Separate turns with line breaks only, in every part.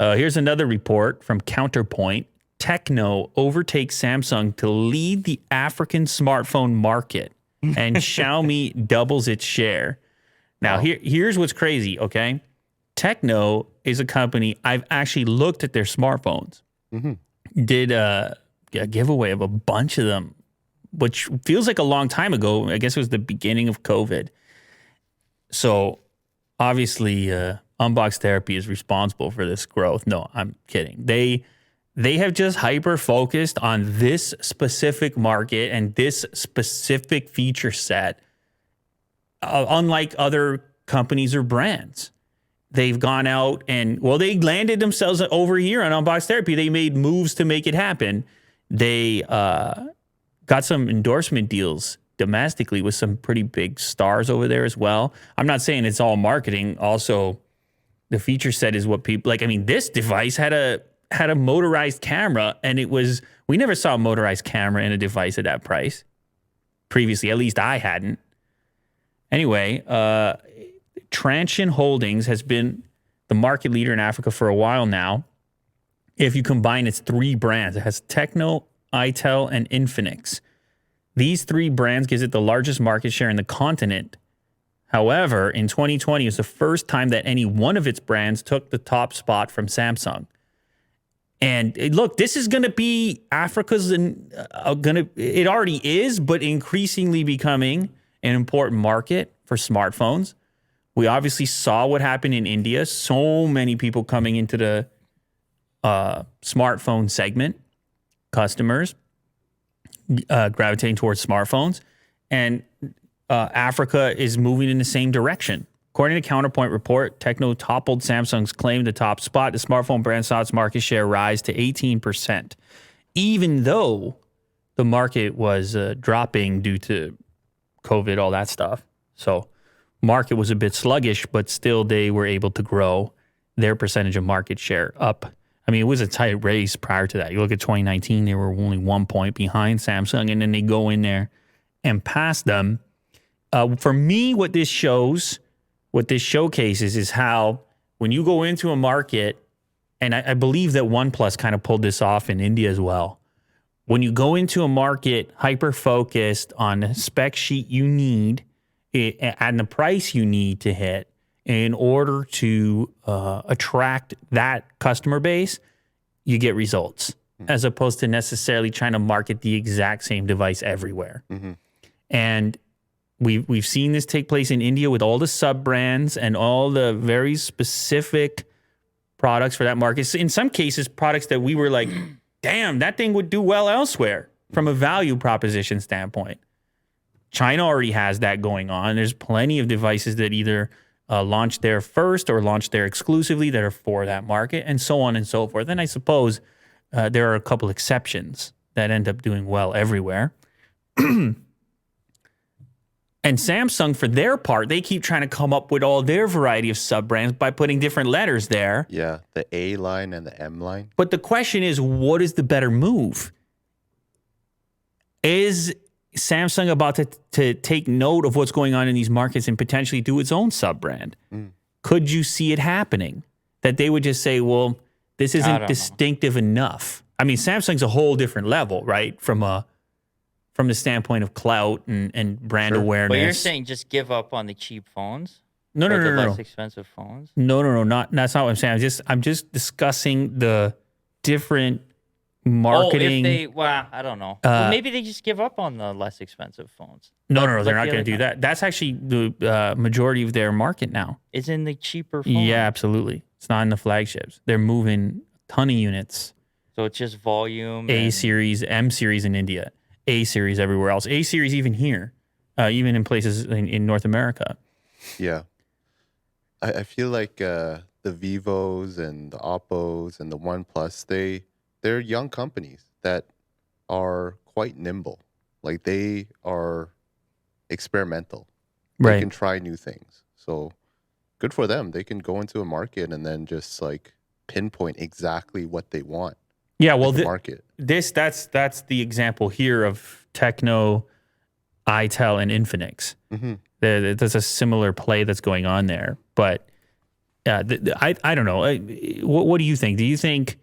Here's another report from Counterpoint. Tecno overtakes Samsung to lead the African smartphone market, and Xiaomi doubles its share. Now, here's what's crazy, okay? Tecno is a company, I've actually looked at their smartphones. Did a giveaway of a bunch of them, which feels like a long time ago. I guess it was the beginning of COVID. So, obviously, Unbox Therapy is responsible for this growth. No, I'm kidding. They have just hyper-focused on this specific market and this specific feature set, unlike other companies or brands. They've gone out and, they landed themselves over here on Unbox Therapy. They made moves to make it happen. They got some endorsement deals domestically with some pretty big stars over there as well. I'm not saying it's all marketing. Also, the feature set is what people like. I mean, this device had a motorized camera, and we never saw a motorized camera in a device at that price previously. At least I hadn't. Anyway, Transsion Holdings has been the market leader in Africa for a while now. If you combine its three brands, it has Tecno, itel, and Infinix. These three brands gives it the largest market share in the continent. However, in 2020, it was the first time that any one of its brands took the top spot from Samsung. And look, this is going to be Africa's, it already is, but increasingly becoming an important market for smartphones. We obviously saw what happened in India. So many people coming into the smartphone segment, customers gravitating towards smartphones. And Africa is moving in the same direction. According to Counterpoint report, Tecno toppled Samsung's claim to top spot. The smartphone brand saw its market share rise to 18%, even though the market was dropping due to COVID, all that stuff. So market was a bit sluggish, but still they were able to grow their percentage of market share up. I mean, it was a tight race prior to that. You look at 2019, they were only 1 point behind Samsung, and then they go in there and pass them. For me, what this showcases is how when you go into a market, and I believe that OnePlus kind of pulled this off in India as well. When you go into a market hyper-focused on the spec sheet you need and the price you need to hit in order to attract that customer base, you get results, as opposed to necessarily trying to market the exact same device everywhere. And we've seen this take place in India with all the sub-brands and all the very specific products for that market. In some cases, products that we were like, damn, that thing would do well elsewhere from a value proposition standpoint. China already has that going on. There's plenty of devices that either launch there first or launch there exclusively that are for that market, and so on and so forth. And I suppose there are a couple exceptions that end up doing well everywhere. And Samsung, for their part, they keep trying to come up with all their variety of sub-brands by putting different letters there.
Yeah, the A line and the M line.
But the question is, what is the better move? Is Samsung about to take note of what's going on in these markets and potentially do its own sub-brand? Could you see it happening? That they would just say, well, this isn't distinctive enough. I mean, Samsung's a whole different level, right? From the standpoint of clout and brand awareness.
But you're saying just give up on the cheap phones?
No.
Less expensive phones?
No. That's not what I'm saying. I'm just discussing the different marketing.
I don't know. Well, maybe they just give up on the less expensive phones.
No, they're not going to do that. That's actually the majority of their market now.
It's in the cheaper phones.
Yeah, absolutely. It's not in the flagships. They're moving a ton of units.
So it's just volume.
A series, M series in India. A series everywhere else. A series even here, even in places in North America.
Yeah. I feel like the Vivos and the Oppos and the OnePlus, they're young companies that are quite nimble. Like they are experimental. They can try new things. So good for them. They can go into a market and then just like pinpoint exactly what they want.
Yeah, well,
market.
That's the example here of Tecno, itel, and Infinix. There's a similar play that's going on there. But I don't know. What do you think? Do you think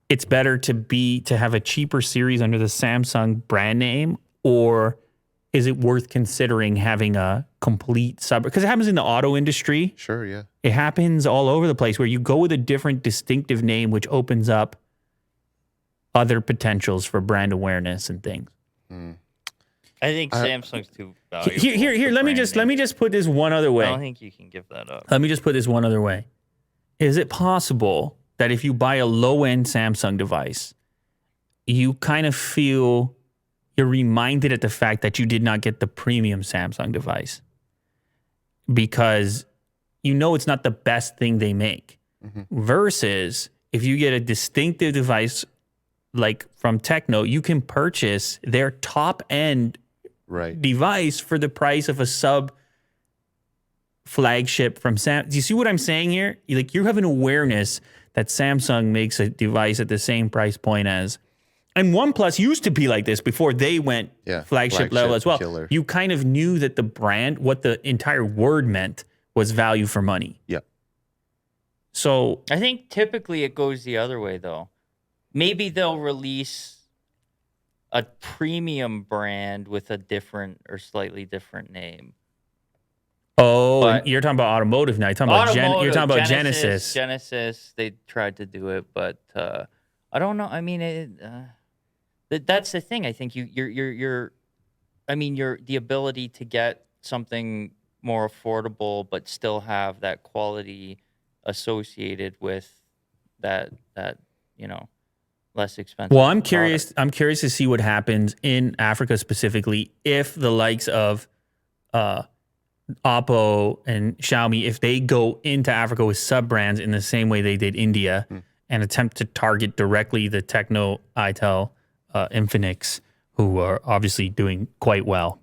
it's better to have a cheaper series under the Samsung brand name, or is it worth considering having a complete sub? Because it happens in the auto industry.
Sure, yeah.
It happens all over the place where you go with a different distinctive name, which opens up other potentials for brand awareness and things.
I think Samsung's too valuable.
Here. Let me just put this one other way.
I don't think you can give that up.
Let me just put this one other way. Is it possible that if you buy a low-end Samsung device, you kind of feel you're reminded at the fact that you did not get the premium Samsung device? Because you know it's not the best thing they make. Versus if you get a distinctive device like from Techno, you can purchase their top-end device for the price of a sub flagship from Samsung. Do you see what I'm saying here? You have an awareness that Samsung makes a device at the same price point as, and OnePlus used to be like this before they went flagship level as well.
Killer.
You kind of knew that the brand, what the entire word meant, was value for money.
Yeah.
So
I think typically it goes the other way, though. Maybe they'll release a premium brand with a different or slightly different name.
and you're talking about automotive now. You're talking about Genesis.
Genesis, they tried to do it, but I don't know. I mean, that's the thing. I think you're the ability to get something more affordable, but still have that quality associated with that less expensive.
Well, I'm curious to see what happens in Africa specifically if the likes of Oppo and Xiaomi, if they go into Africa with sub brands in the same way they did India and attempt to target directly the Techno, Itel, Infinix, who are obviously doing quite well.